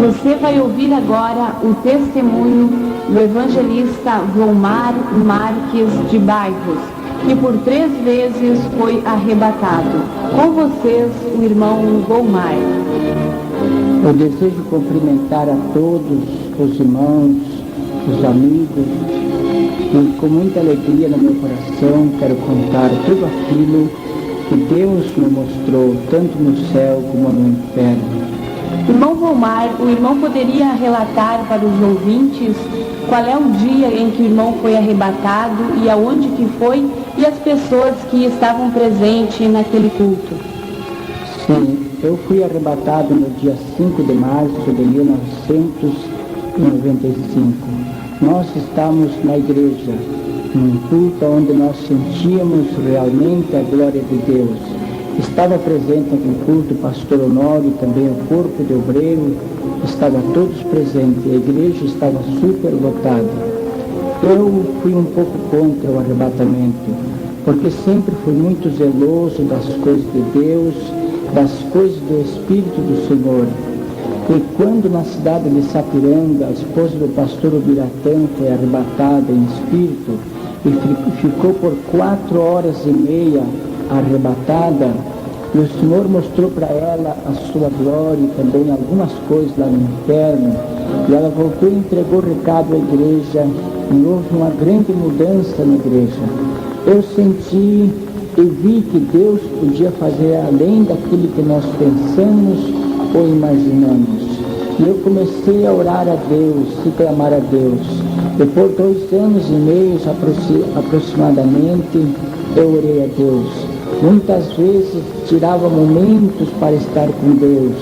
Você vai ouvir agora o testemunho do evangelista Volmar Marques de Bairros, que por 3 vezes foi arrebatado. Com vocês, o irmão Volmar. Eu desejo cumprimentar a todos os irmãos, os amigos, e com muita alegria no meu coração quero contar tudo aquilo que Deus me mostrou, tanto no céu como no inferno. Irmão Volmar, o irmão poderia relatar para os ouvintes qual é o dia em que o irmão foi arrebatado e aonde que foi e as pessoas que estavam presentes naquele culto? Sim, eu fui arrebatado no dia 5 de março de 1995. Nós estávamos na igreja, num culto onde nós sentíamos realmente a glória de Deus. Estava presente naquele culto o pastor Honório, também o corpo de obreiro, estavam todos presentes, a igreja estava super lotada. Eu fui um pouco contra o arrebatamento, porque sempre fui muito zeloso das coisas de Deus, das coisas do Espírito do Senhor. E quando na cidade de Sapiranga, a esposa do pastor Ubiratã foi arrebatada em espírito e ficou por 4 horas e meia arrebatada, e o Senhor mostrou para ela a sua glória e também algumas coisas lá no inferno, e ela voltou e entregou o recado à igreja, e houve uma grande mudança na igreja. Eu senti e vi que Deus podia fazer além daquilo que nós pensamos ou imaginamos. E eu comecei a orar a Deus e clamar a Deus. E por 2 anos e meio aproximadamente, eu orei a Deus. Muitas vezes tirava momentos para estar com Deus.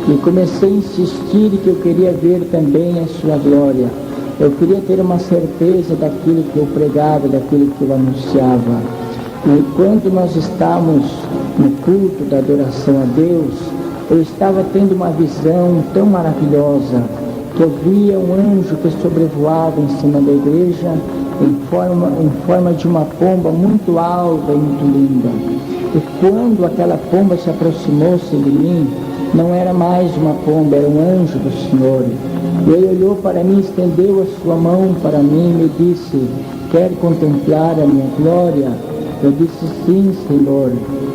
E comecei a insistir que eu queria ver também a sua glória. Eu queria ter uma certeza daquilo que eu pregava, daquilo que eu anunciava. E quando nós estávamos no culto da adoração a Deus, eu estava tendo uma visão tão maravilhosa, que eu via um anjo que sobrevoava em cima da igreja, em forma de uma pomba muito alta e muito linda. E quando aquela pomba se aproximou-se de mim, não era mais uma pomba, era um anjo do Senhor. E ele olhou para mim, estendeu a sua mão para mim e me disse: quer contemplar a minha glória? Eu disse: sim, Senhor.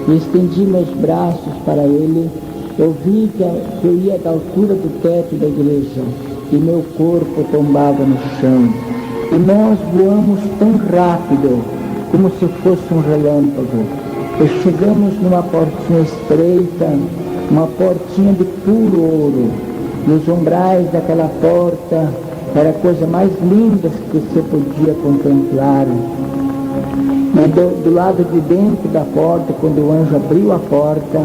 E estendi meus braços para ele. Eu vi que eu ia da altura do teto da igreja e meu corpo tombava no chão. E nós voamos tão rápido, como se fosse um relâmpago. E chegamos numa portinha estreita, uma portinha de puro ouro. E os umbrais daquela porta era a coisa mais linda que você podia contemplar. E do lado de dentro da porta, quando o anjo abriu a porta,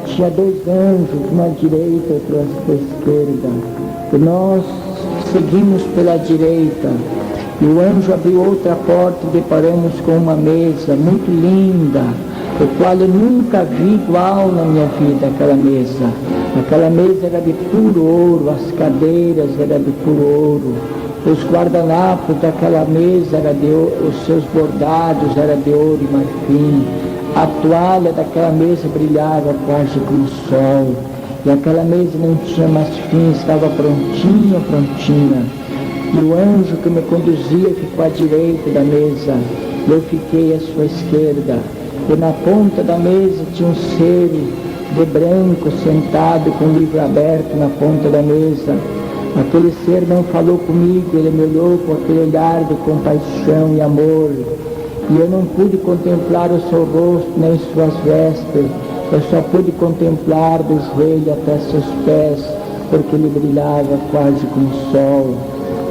tinha 2 anjos, uma à direita e outra à esquerda. E nós seguimos pela direita. E o anjo abriu outra porta e deparamos com uma mesa muito linda, o qual eu nunca vi igual na minha vida, aquela mesa. Aquela mesa era de puro ouro, as cadeiras eram de puro ouro. Os guardanapos daquela mesa, os seus bordados eram de ouro e marfim. A toalha daquela mesa brilhava quase como o sol. E aquela mesa não tinha mais fim, estava prontinha. E o anjo que me conduzia ficou à direita da mesa. Eu fiquei à sua esquerda. E na ponta da mesa tinha um ser de branco sentado com o livro aberto na ponta da mesa. Aquele ser não falou comigo, ele me olhou com aquele olhar de compaixão e amor. E eu não pude contemplar o seu rosto nem suas vestes, eu só pude contemplar do joelho até seus pés, porque ele brilhava quase como o sol.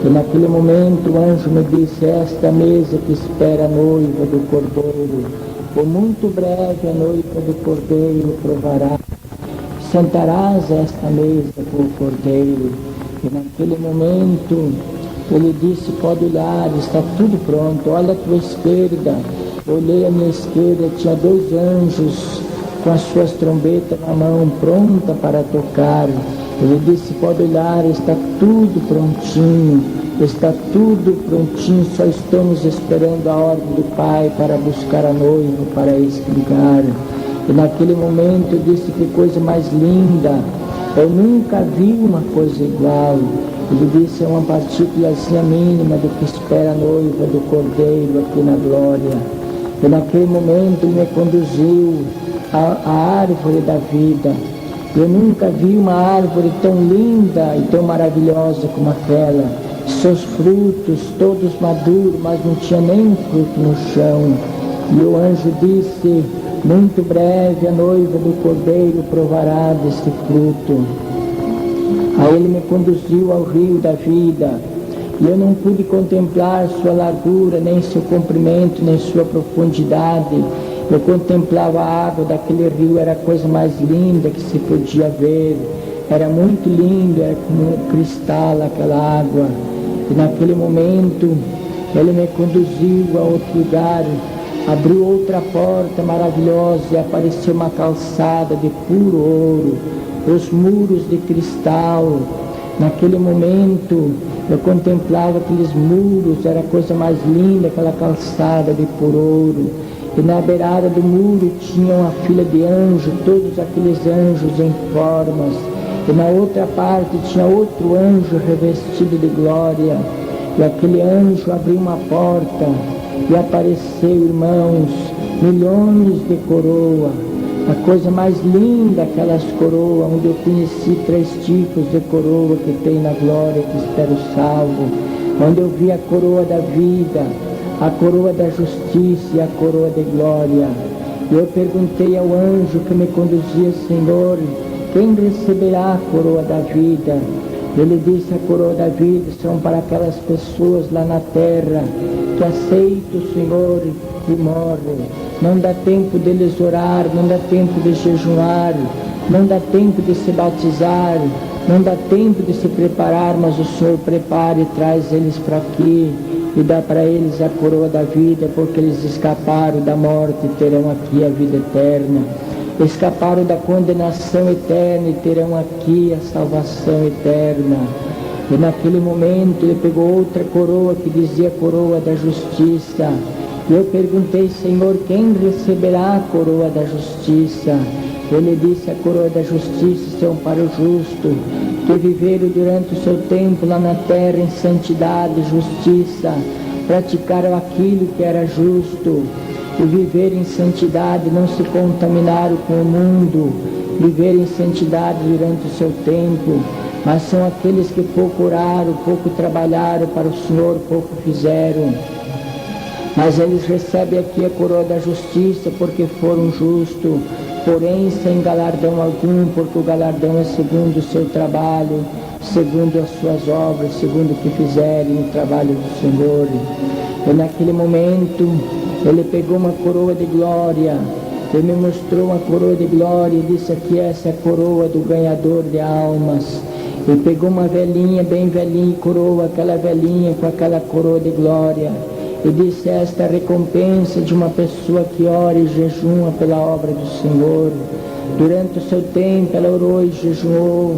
E naquele momento o anjo me disse: esta mesa que espera a noiva do Cordeiro, por muito breve a noiva do Cordeiro provará. Sentarás a esta mesa com o Cordeiro. E naquele momento ele disse: pode olhar, está tudo pronto, olha à tua esquerda. Eu olhei à minha esquerda, tinha 2 anjos com as suas trombetas na mão, pronta para tocar. Ele disse: pode olhar, está tudo prontinho, só estamos esperando a ordem do Pai para buscar a noiva, para explicar. E naquele momento eu disse: que coisa mais linda, Eu nunca vi uma coisa igual. Ele disse, é uma partículazinha mínima do que espera a noiva do Cordeiro aqui na glória. E naquele momento ele me conduziu à árvore da vida. Eu nunca vi uma árvore tão linda e tão maravilhosa como aquela. Seus frutos todos maduros, mas não tinha nem fruto no chão. E o anjo disse, muito breve a noiva do Cordeiro provará deste fruto. Aí ele me conduziu ao rio da vida, e eu não pude contemplar sua largura, nem seu comprimento, nem sua profundidade. Eu contemplava a água daquele rio, era a coisa mais linda que se podia ver. Era muito lindo, era como um cristal aquela água. E naquele momento ele me conduziu a outro lugar, abriu outra porta maravilhosa e apareceu uma calçada de puro ouro, os muros de cristal. Naquele momento eu contemplava aqueles muros, era a coisa mais linda, aquela calçada de puro ouro. E na beirada do muro tinha uma fila de anjos, todos aqueles anjos em formas. E na outra parte tinha outro anjo revestido de glória. E aquele anjo abriu uma porta e apareceu, irmãos, milhões de coroas. A coisa mais linda, aquelas coroas, onde eu conheci 3 tipos de coroa que tem na glória, que espera o salvo. Onde eu vi a coroa da vida, a coroa da justiça e a coroa de glória. E eu perguntei ao anjo que me conduzia, Senhor, quem receberá a coroa da vida? Ele disse, a coroa da vida são para aquelas pessoas lá na terra que aceitam o Senhor e morrem. Não dá tempo deles orar, não dá tempo de jejuar, não dá tempo de se batizar, não dá tempo de se preparar, mas o Senhor prepara e traz eles para aqui e dá para eles a coroa da vida, porque eles escaparam da morte e terão aqui a vida eterna. Escaparam da condenação eterna e terão aqui a salvação eterna. E naquele momento ele pegou outra coroa que dizia coroa da justiça. E eu perguntei, Senhor, quem receberá a coroa da justiça? Ele disse, a coroa da justiça são para o justo, que viveram durante o seu tempo lá na terra em santidade e justiça, praticaram aquilo que era justo, e viveram em santidade, não se contaminaram com o mundo, viveram em santidade durante o seu tempo, mas são aqueles que pouco oraram, pouco trabalharam para o Senhor, pouco fizeram. Mas eles recebem aqui a coroa da justiça porque foram justos, porém sem galardão algum, porque o galardão é segundo o seu trabalho, segundo as suas obras, segundo o que fizerem no trabalho do Senhor. E naquele momento ele pegou uma coroa de glória, ele me mostrou uma coroa de glória e disse, aqui essa é a coroa do ganhador de almas. E pegou uma velhinha, bem velhinha, e coroa aquela velhinha com aquela coroa de glória. E disse, esta é a recompensa de uma pessoa que ora e jejuma pela obra do Senhor. Durante o seu tempo ela orou e jejuou.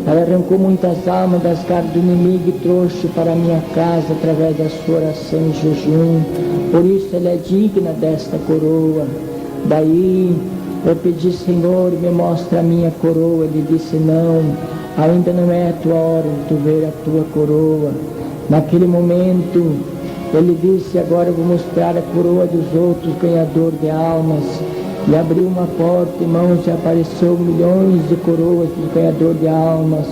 Ela arrancou muitas almas das garras do inimigo e trouxe para a minha casa através da sua oração e jejum. Por isso ela é digna desta coroa. Daí eu pedi, Senhor, me mostra a minha coroa. Ele disse, não, ainda não é a tua hora de tu ver a tua coroa. Naquele momento ele disse, agora eu vou mostrar a coroa dos outros ganhadores de almas. E abriu uma porta, irmãos, e apareceu milhões de coroas dos ganhadores de almas.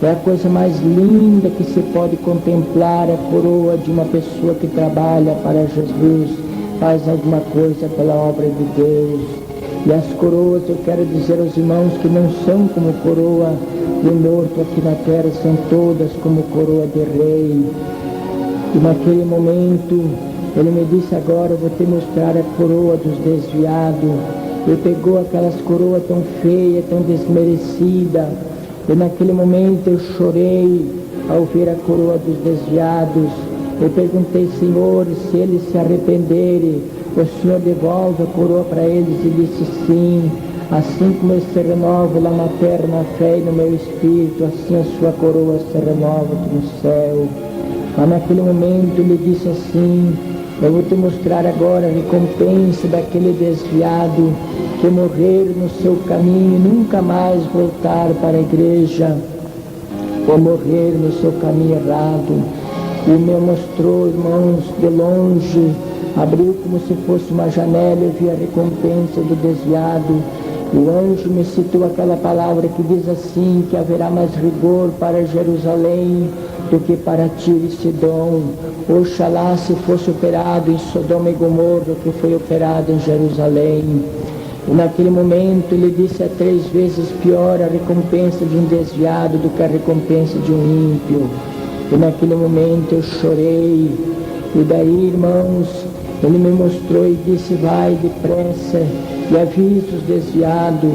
É a coisa mais linda que se pode contemplar, a coroa de uma pessoa que trabalha para Jesus, faz alguma coisa pela obra de Deus. E as coroas, eu quero dizer aos irmãos que não são como coroa de morto aqui na terra, são todas como coroa de rei. E naquele momento ele me disse, agora eu vou te mostrar a coroa dos desviados. Ele pegou aquelas coroas tão feias, tão desmerecidas. E naquele momento eu chorei ao ver a coroa dos desviados. Eu perguntei, Senhor, se eles se arrependerem, o Senhor devolve a coroa para eles? E disse, sim. Assim como eu se renovo lá na terra, na fé e no meu espírito, assim a sua coroa se renova no céu. Mas naquele momento ele disse assim, Eu vou te mostrar agora a recompensa daquele desviado que morrer no seu caminho e nunca mais voltar para a igreja, ou morrer no seu caminho errado. E me mostrou, irmãos, de longe, abriu como se fosse uma janela, eu vi a recompensa do desviado. E o anjo me citou aquela palavra que diz assim, que haverá mais rigor para Jerusalém do que para Tiro e Sidom. Oxalá se fosse operado em Sodoma e Gomorra o que foi operado em Jerusalém. E naquele momento ele disse: é 3 vezes pior a recompensa de um desviado do que a recompensa de um ímpio. E naquele momento eu chorei. E daí, irmãos, ele me mostrou e disse: vai depressa e avisa os desviados,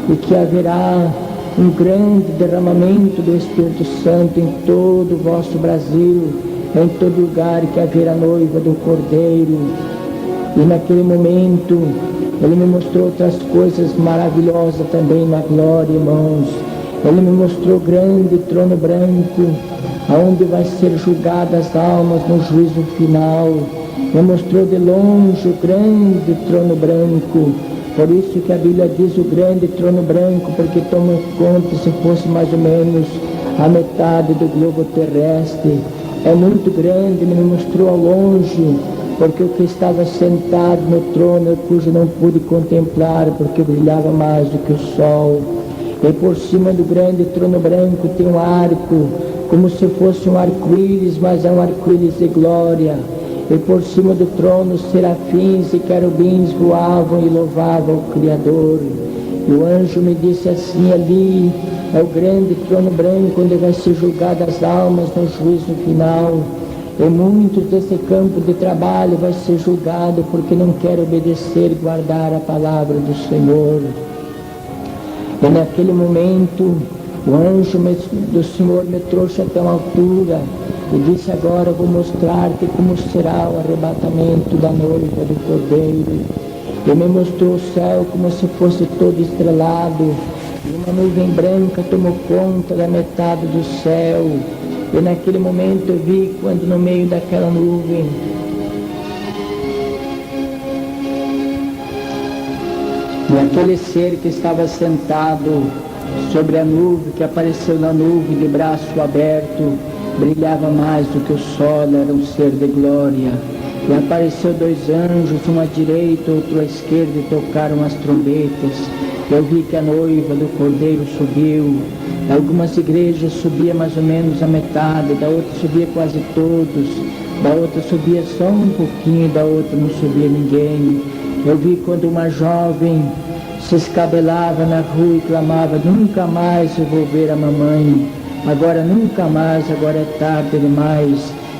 e que haverá um grande derramamento do Espírito Santo em todo o vosso Brasil, em todo lugar que haverá noiva do Cordeiro. E naquele momento ele me mostrou outras coisas maravilhosas também na glória, irmãos. Ele me mostrou o grande trono branco, aonde vai ser julgadas as almas no juízo final. Me mostrou de longe o grande trono branco. Por isso que a Bíblia diz o grande trono branco, porque toma conta se fosse mais ou menos a metade do globo terrestre. É muito grande, ele me mostrou ao longe, porque o que estava sentado no trono, cujo não pude contemplar, porque brilhava mais do que o sol. E por cima do grande trono branco tem um arco, como se fosse um arco-íris, mas é um arco-íris de glória. E por cima do trono serafins e querubins voavam e louvavam o Criador. E o anjo me disse assim: ali é o grande trono branco, onde vai ser julgada as almas no juízo final. E muitos desse campo de trabalho vai ser julgado porque não quer obedecer e guardar a palavra do Senhor. E naquele momento o anjo do Senhor me trouxe até uma altura e disse: agora vou mostrar-te como será o arrebatamento da noiva do Cordeiro. E me mostrou o céu como se fosse todo estrelado, e uma nuvem branca tomou conta da metade do céu. E naquele momento eu vi quando no meio daquela nuvem e aquele ser que estava sentado sobre a nuvem, que apareceu na nuvem de braço aberto, brilhava mais do que o sol, era um ser de glória. E apareceu 2 anjos, um à direita, outro à esquerda, e tocaram as trombetas. Eu vi que a noiva do Cordeiro subiu. Algumas igrejas subia mais ou menos a metade, da outra subia quase todos, da outra subia só um pouquinho, da outra não subia ninguém. Eu vi quando uma jovem se escabelava na rua e clamava: nunca mais eu vou ver a mamãe, agora nunca mais, agora é tarde demais,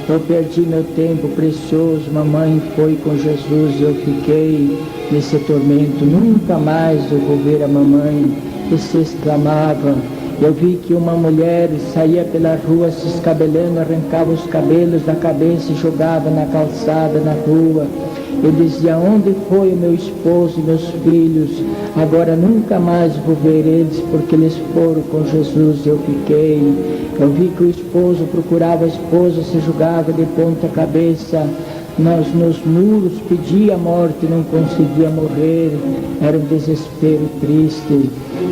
eu perdi meu tempo precioso, mamãe foi com Jesus e eu fiquei nesse tormento, nunca mais eu vou ver a mamãe. E se exclamava. Eu vi que uma mulher saía pela rua se escabelando, arrancava os cabelos da cabeça e jogava na calçada, na rua. Eu dizia: onde foi o meu esposo e meus filhos? Agora nunca mais vou ver eles, porque eles foram com Jesus e eu fiquei. Eu vi que o esposo procurava a esposa, se jogava de ponta cabeça nos muros, pedia a morte e não conseguia morrer. Era um desespero triste.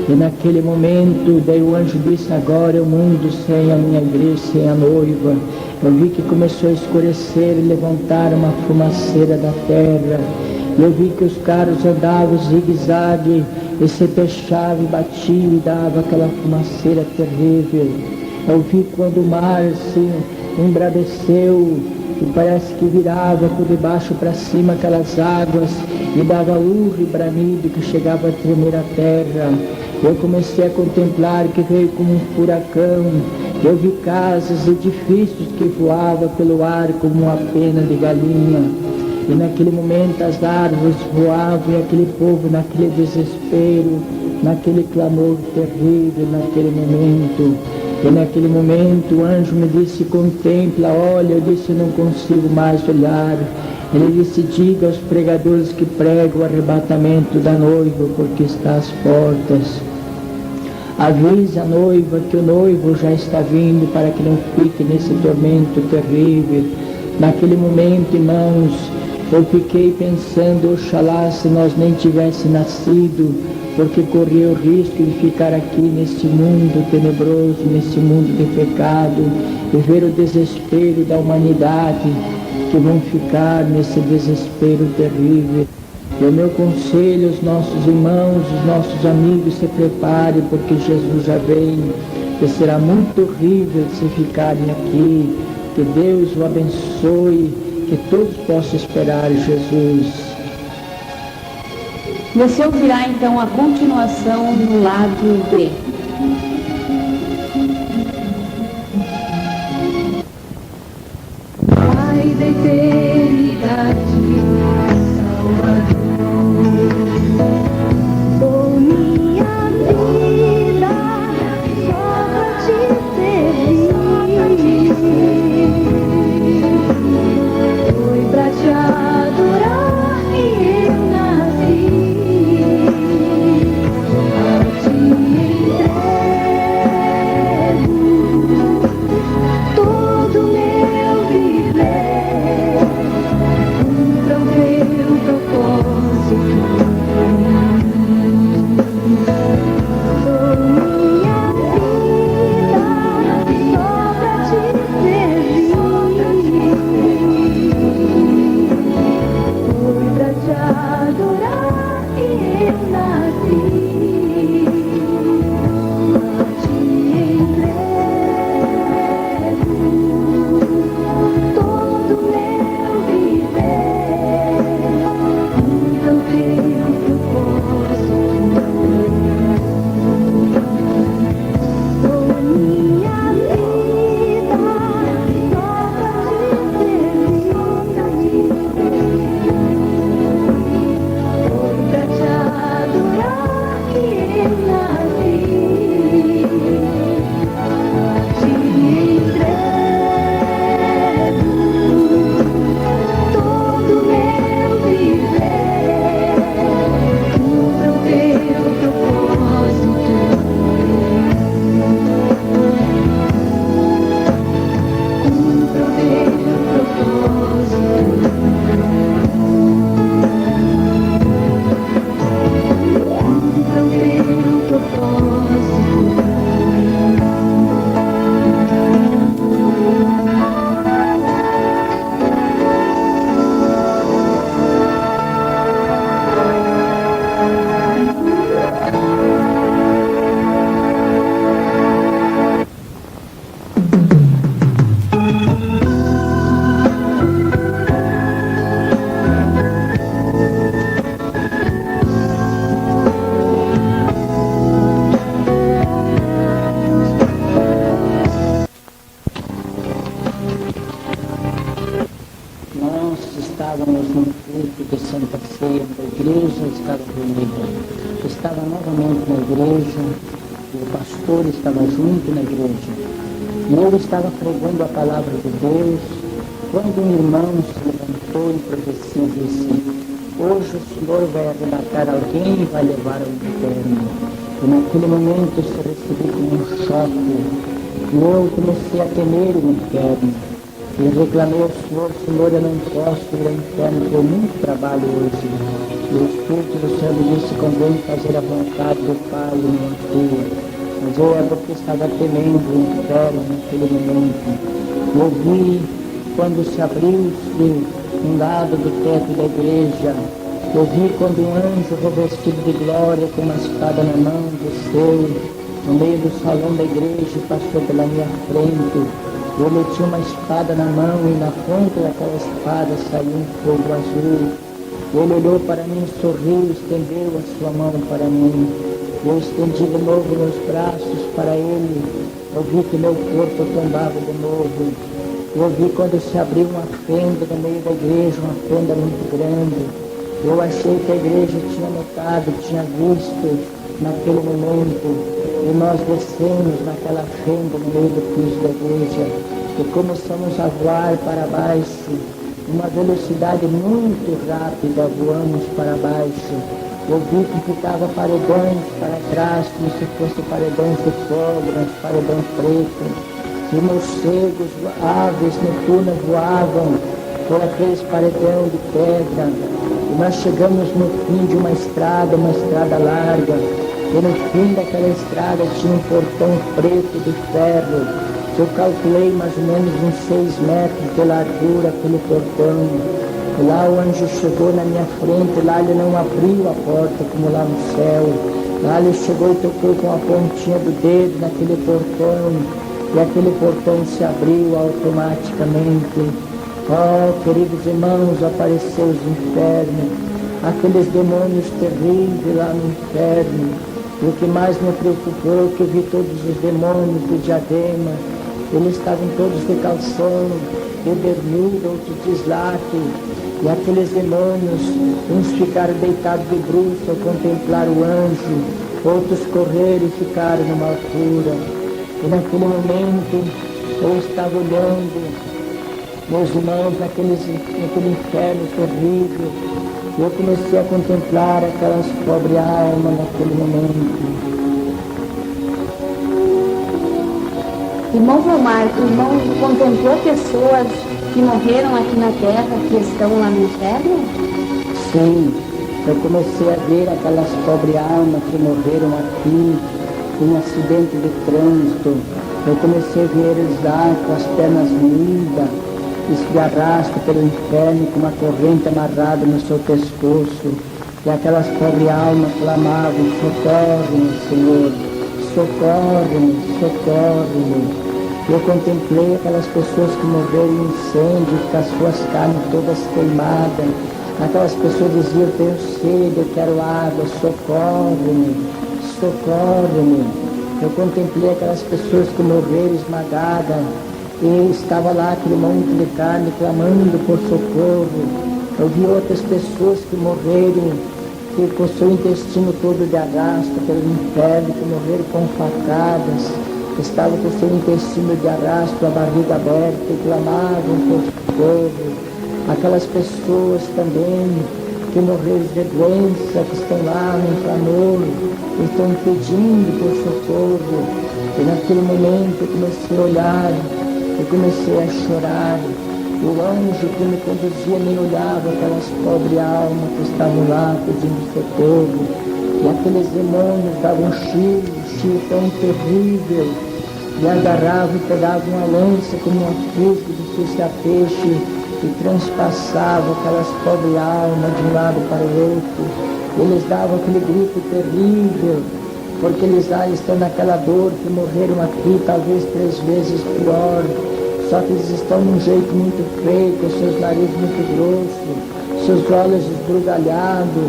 E naquele momento, daí o anjo disse: agora é o mundo sem a minha igreja, sem a noiva. Eu vi que começou a escurecer e levantar uma fumaceira da terra. Eu vi que os carros andavam zigue-zague e se fechavam e batiam e dava aquela fumaceira terrível. Eu vi quando o mar se embraveceu e parece que virava por debaixo para cima aquelas águas e dava urro e bramido que chegava a tremer a terra. Eu comecei a contemplar que veio como um furacão. Eu vi casas, edifícios que voavam pelo ar como uma pena de galinha. E naquele momento as árvores voavam e aquele povo naquele desespero, naquele clamor terrível, naquele momento. E naquele momento o anjo me disse: contempla, olha. Eu disse: eu não consigo mais olhar. Ele disse: diga aos pregadores que pregam o arrebatamento da noiva, porque está às portas. Avisa a noiva que o noivo já está vindo, para que não fique nesse tormento terrível. Naquele momento, irmãos, Eu fiquei pensando, oxalá se nós nem tivesse nascido, porque corria o risco de ficar aqui neste mundo tenebroso, neste mundo de pecado, e ver o desespero da humanidade, que vão ficar nesse desespero terrível. E o meu conselho aos nossos irmãos, os nossos amigos, se preparem, porque Jesus já vem, e será muito horrível se ficarem aqui. Que Deus o abençoe, que todos possam esperar Jesus. Você ouvirá então a continuação no lado B. Pai da eternidade, Salvador, dou minha vida só pra te servir. Foi pra te adorar que eu nasci. A ti entrego todo meu viver. Cumpra o teu propósito. Dou minha vida só pra te servir. Foi pra te adorar que eu nasci. A ti entrego todo meu viver. Cumpra o teu propósito. Dou minha vida só pra te servir. Foi pra te adorar que eu nasci. A ti entrego todo meu viver. Cumpra o teu propósito. Cumpra o teu propósito. Cumpra o teu propósito. Nós estávamos no culto de Santa Ceia da igreja, estava reunida. Estava novamente na igreja, o pastor estava junto na igreja. E eu estava pregando a palavra de Deus, quando um irmão se levantou e profecia e disse: hoje o Senhor vai arrebatar alguém e vai levar ao inferno. E naquele momento eu recebi como um choque. E eu comecei a temer o inferno. E reclamei ao Senhor: Senhor, eu não posso ir ao inferno, porque eu muito trabalho hoje. E o Espírito do Senhor me disse: convém fazer a vontade do Pai e não a tua. Mas eu é porque estava temendo o inferno naquele momento. Eu vi quando se abriu-se um lado do teto da igreja. Eu vi quando um anjo revestido de glória, com uma espada na mão, desceu no meio do salão da igreja e passou pela minha frente. Ele tinha uma espada na mão e na ponta daquela espada saiu um fogo azul. Ele olhou para mim, sorriu, estendeu a sua mão para mim. Eu estendi de novo meus braços para ele. Eu vi que meu corpo tombava de novo. Eu vi quando se abriu uma fenda no meio da igreja, uma fenda muito grande. Eu achei que a igreja tinha notado, tinha visto naquele momento. E nós descemos naquela fenda no meio do piso da igreja e começamos a voar para baixo, uma velocidade muito rápida, voamos para baixo. Eu vi que ficava paredões para trás, como se fossem paredões de cobras, paredões pretos, e morcegos, aves noturnas voavam por aqueles paredão de pedra, e nós chegamos no fim de uma estrada larga, e no fim daquela estrada tinha um portão preto de ferro, que eu calculei mais ou menos uns 6 metros de largura aquele portão. E lá o anjo chegou na minha frente, lá ele não abriu a porta como lá no céu. Lá ele chegou e tocou com a pontinha do dedo naquele portão, e aquele portão se abriu automaticamente. Oh, queridos irmãos, apareceu os infernos, aqueles demônios terríveis lá no inferno. E o que mais me preocupou é que eu vi todos os demônios de Diadema, eles estavam todos de calção, de bermuda, outros de slack, e aqueles demônios, uns ficaram deitados de bruços ao contemplar o anjo, outros correram e ficaram numa altura. E naquele momento eu estava olhando meus irmãos naquele inferno terrível, e eu comecei a contemplar aquelas pobres almas naquele momento. Irmão Vilmar, o irmão contemplou pessoas que morreram aqui na terra, que estão lá no inferno? Sim, eu comecei a ver aquelas pobres almas que morreram aqui em acidente de trânsito. Eu comecei a ver eles lá com as pernas moídas, se arrastam pelo inferno com uma corrente amarrada no seu pescoço. E aquelas pobres almas clamavam: socorre-me, Senhor, socorre-me, socorre-me. Eu contemplei aquelas pessoas que morreram em incêndio, com as suas carnes todas queimadas. Aquelas pessoas diziam: eu tenho sede, eu quero água, socorre-me, socorre-me. Eu contemplei aquelas pessoas que morreram esmagadas, e estava lá aquele monte de carne clamando por socorro. Eu vi outras pessoas que morreram, que com seu intestino todo de arrasto pelo inferno, que morreram com facadas, estavam com seu intestino de arrasto, a barriga aberta, e clamavam por socorro. Aquelas pessoas também que morreram de doença, que estão lá no clamor, estão pedindo por socorro. E naquele momento eu comecei a olhar, eu comecei a chorar. O anjo que me conduzia nem olhava aquelas pobres almas que estavam lá pedindo socorro. E aqueles demônios davam um chifre tão terrível, e agarravam e pegavam uma lança como uma fusca de fosse a peixe, e transpassavam aquelas pobres almas de um lado para o outro. Eles davam aquele grito terrível, porque eles lá estão naquela dor que morreram aqui, talvez 3 vezes pior. Só que eles estão de um jeito muito feio, com seus narizes muito grossos, seus olhos esbugalhados,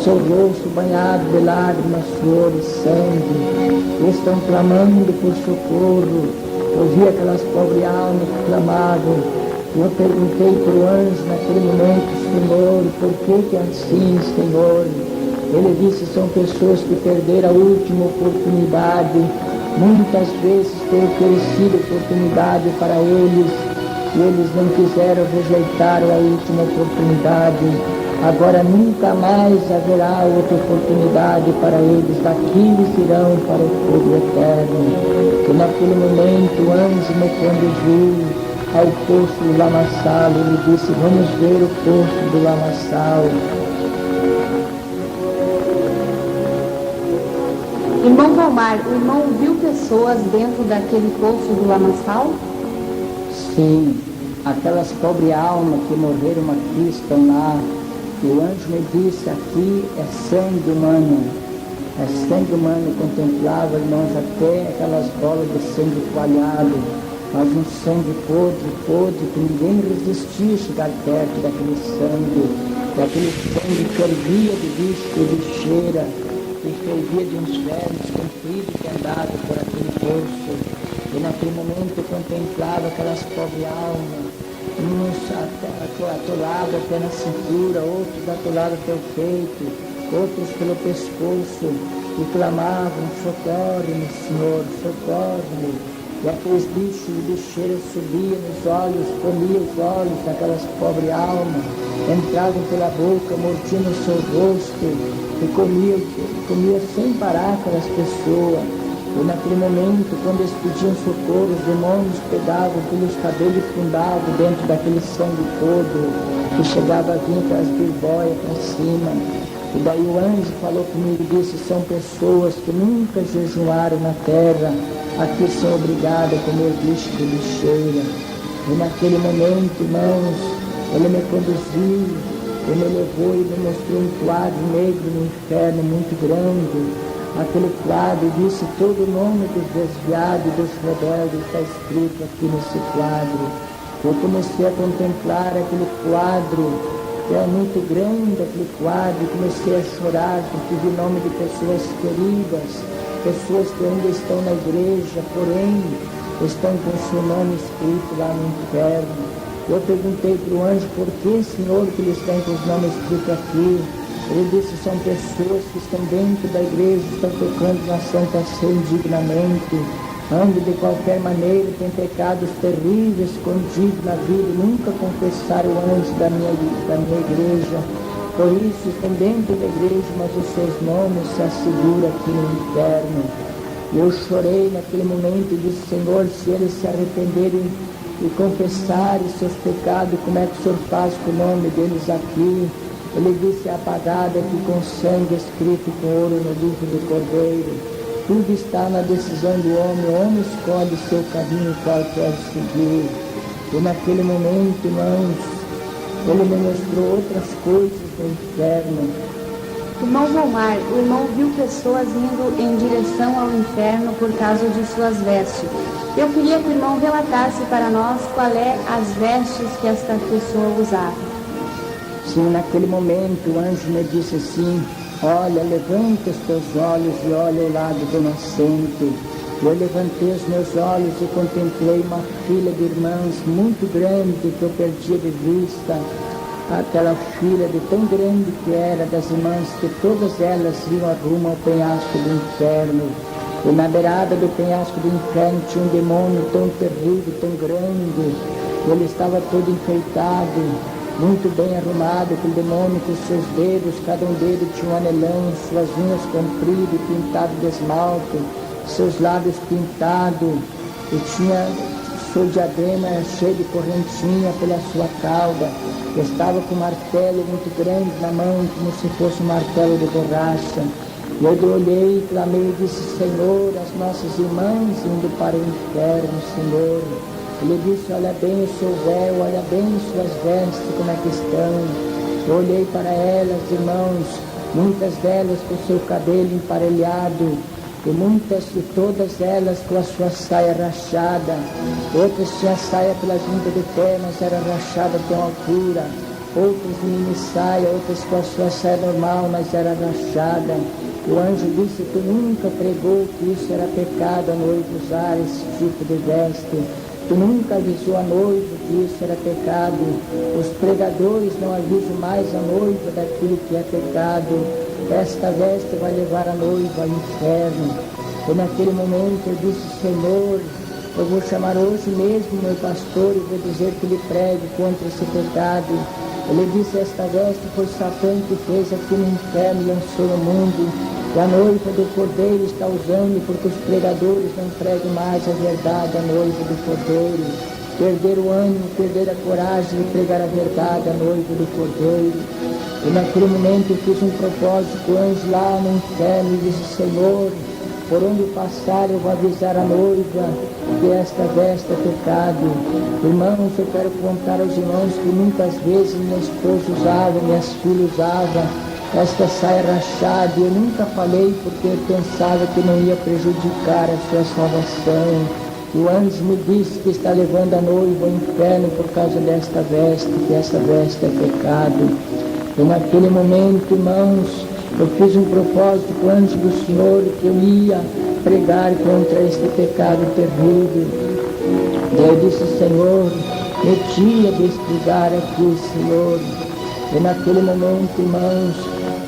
seu rosto banhado de lágrimas, suor e sangue. Eles estão clamando por socorro. Eu vi aquelas pobres almas que clamavam. Eu perguntei para o anjo naquele momento: Senhor, por que é assim, Senhor? Ele disse: são pessoas que perderam a última oportunidade. Muitas vezes tem oferecido oportunidade para eles, e eles não quiseram rejeitar a última oportunidade. Agora nunca mais haverá outra oportunidade para eles. Daqui eles irão para o fogo eterno. E naquele momento o anjo me conduziu ao poço do lamaçal. Ele disse: vamos ver o poço do lamaçal. Irmão Valmar, o irmão viu pessoas dentro daquele poço do lamaçal? Sim, aquelas pobres almas que morreram aqui estão lá. E o anjo me disse: aqui é sangue humano. É sangue humano. Contemplava, irmãos, até aquelas bolas de sangue coalhado, mas um sangue podre, que ninguém resistia a chegar perto daquele sangue. Daquele sangue que fervia de bicho e lixeira, que fervia de uns vermes compridos que andavam por aquele poço. E naquele momento eu contemplava aquelas pobres almas, uns atolados até na cintura, outros atolados até o peito, outros pelo pescoço, e clamavam: socorre-me, Senhor, socorre-me. E aqueles bichos de lixeira subiam nos olhos, comiam os olhos daquelas pobres almas, entravam pela boca, mordiam o seu rosto, e comia sem parar aquelas pessoas. E naquele momento, quando eles pediam socorro, os demônios pegavam pelos cabelos e fundavam dentro daquele sangue todo, que chegava a vir com as birbóias para cima. E daí o anjo falou comigo e disse, são pessoas que nunca jejuaram na terra, aqui são obrigadas a comer bicho de lixeira. E naquele momento, irmãos, ele me conduziu, ele me levou e me mostrou um quadro negro no inferno muito grande. Aquele quadro disse todo o nome dos desviados e dos rebeldes, está escrito aqui nesse quadro. Eu comecei a contemplar aquele quadro, que é muito grande aquele quadro, e comecei a chorar, porque vi o nome de pessoas queridas, pessoas que ainda estão na igreja, porém estão com o seu nome escrito lá no inferno. Eu perguntei para o anjo, por que, Senhor, que eles têm com os nomes escritos aqui? Ele disse, são pessoas que estão dentro da igreja, estão tocando na Santa Ceia indignamente, andam de qualquer maneira, têm pecados terríveis escondidos na vida, nunca confessaram antes da minha igreja. Por isso estão dentro da igreja, mas os seus nomes se asseguram aqui no inferno. Eu chorei naquele momento e disse, Senhor, se eles se arrependerem e confessarem seus pecados, como é que o Senhor faz com o nome deles aqui? Ele disse, apagada aqui com sangue escrito com ouro no livro do Cordeiro. Tudo está na decisão do homem, o homem escolhe o seu caminho qual quer seguir. E naquele momento, irmãos, ele me mostrou outras coisas do inferno. Irmão Volmar, o irmão viu pessoas indo em direção ao inferno por causa de suas vestes. Eu queria que o irmão relatasse para nós qual é as vestes que esta pessoa usava. Sim, naquele momento o anjo me disse assim, olha, levanta os teus olhos e olha o lado do nascente. Eu levantei os meus olhos e contemplei uma fila de irmãs muito grande que eu perdia de vista. Aquela fila de tão grande que era das irmãs, que todas elas iam a rumo ao penhasco do inferno. E na beirada do penhasco do inferno tinha um demônio tão terrível, tão grande. Ele estava todo enfeitado, muito bem arrumado, aquele demônio com seus dedos, cada um dedo tinha um anelão, suas unhas compridas e pintado de esmalte, seus lábios pintados, e tinha seu diadema cheio de correntinha pela sua cauda. Estava com um martelo muito grande na mão, como se fosse um martelo de borracha. E eu olhei, clamei e disse, Senhor, as nossas irmãs indo para o inferno, Senhor. Ele disse, olha bem o seu véu, olha bem suas vestes, como é que estão. Eu olhei para elas, irmãos, muitas delas com seu cabelo emparelhado, e muitas e todas elas com a sua saia rachada. Outras tinham a saia pela junta de pé, mas era rachada até a altura. Outras de mini saia, outras com a sua saia normal, mas era rachada. O anjo disse, tu nunca pregou que isso era pecado a noiva usar esse tipo de veste. Tu nunca avisou a noiva que isso era pecado. Os pregadores não avisam mais a noiva daquilo que é pecado. Esta veste vai levar a noiva ao inferno. E naquele momento eu disse, Senhor, eu vou chamar hoje mesmo meu pastor e vou dizer que ele pregue contra esse pecado. Ele disse, esta veste foi Satã que fez aqui no inferno e lançou no mundo. E a noiva do Cordeiro está usando, porque os pregadores não pregam mais a verdade à noiva do Cordeiro. Perder o ânimo, perder a coragem de pregar a verdade à noiva do Cordeiro. E naquele momento eu fiz um propósito com o anjo lá no inferno e disse, Senhor, por onde passar eu vou avisar a noiva que esta veste é pecado. Irmãos, eu quero contar aos irmãos que muitas vezes minha esposa usava, minhas filhas usavam esta saia rachada, e eu nunca falei porque eu pensava que não ia prejudicar a sua salvação. E o anjo me disse que está levando a noiva ao inferno por causa desta veste, que essa veste é pecado. E naquele momento, irmãos, eu fiz um propósito com o anjo do Senhor que eu ia pregar contra este pecado terrível. E eu disse, Senhor, me tira deste lugar aqui, Senhor. E naquele momento, irmãos,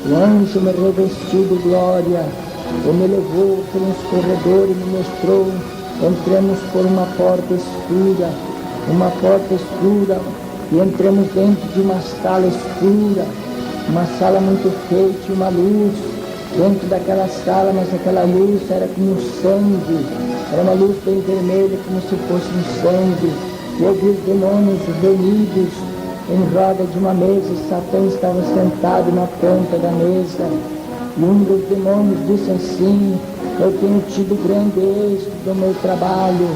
o anjo me revestiu de glória, e me levou pelos corredores, me mostrou, entramos por uma porta escura, e entramos dentro de uma sala escura, uma sala muito feia, tinha uma luz, dentro daquela sala, mas aquela luz era como sangue, era uma luz bem vermelha, como se fosse um sangue. E eu vi os demônios reunidos em roda de uma mesa, e Satã estava sentado na ponta da mesa. E um dos demônios disse assim: eu tenho tido grande êxito no meu trabalho,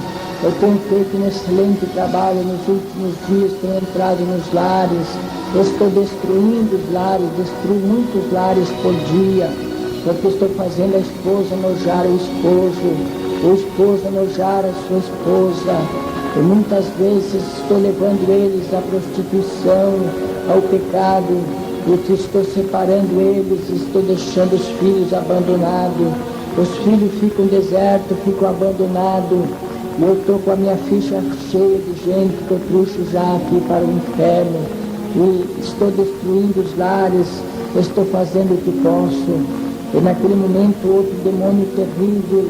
eu tenho feito um excelente trabalho nos últimos dias, tenho entrado nos lares, estou destruindo os lares, destruo muitos lares por dia, porque estou fazendo a esposa enojar o esposo enojar a sua esposa, e muitas vezes estou levando eles à prostituição, ao pecado, e estou separando eles, estou deixando os filhos abandonados, os filhos ficam desertos, ficam abandonados, e eu estou com a minha ficha cheia de gente que eu trouxe já aqui para o inferno, e estou destruindo os lares, estou fazendo o que posso. E naquele momento outro demônio terrível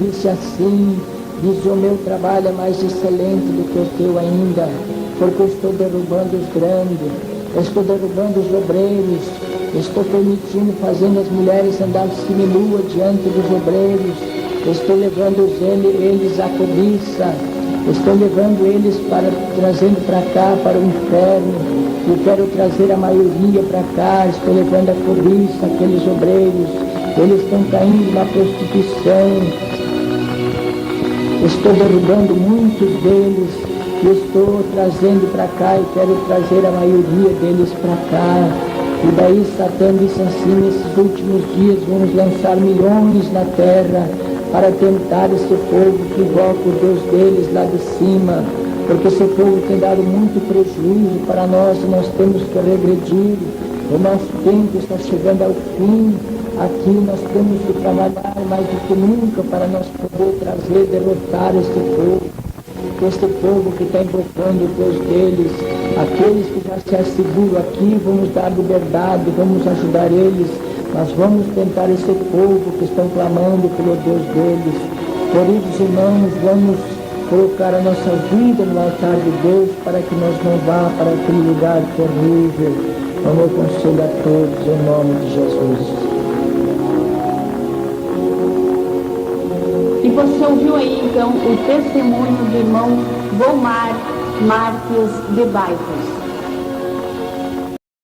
disse assim: diz, o meu trabalho é mais excelente do que o teu ainda, porque eu estou derrubando os grandes, eu estou derrubando os obreiros, estou permitindo, fazendo as mulheres andar seminua diante dos obreiros, estou levando eles à cobiça, estou levando eles trazendo para cá, para o inferno. Eu quero trazer a maioria para cá, estou levando a cobiça, aqueles obreiros, eles estão caindo na prostituição, estou derrubando muitos deles, estou trazendo para cá e quero trazer a maioria deles para cá. E daí Satã disse assim: nesses últimos dias vamos lançar milhões na terra para tentar esse povo que invoca o Deus deles lá de cima, porque esse povo tem dado muito prejuízo para nós e nós temos que regredir. O nosso tempo está chegando ao fim. Aqui nós temos que trabalhar mais do que nunca para nós poder trazer, derrotar este povo que está invocando o Deus deles. Aqueles que já se asseguram aqui, vamos dar liberdade, vamos ajudar eles, mas vamos tentar esse povo que estão clamando pelo Deus deles. Queridos irmãos, vamos colocar a nossa vida no altar de Deus para que nós não vá para aquele lugar terrível. Eu me aconselho a todos em nome de Jesus. E você ouviu aí então o testemunho do irmão Volmar Marques de Bairros.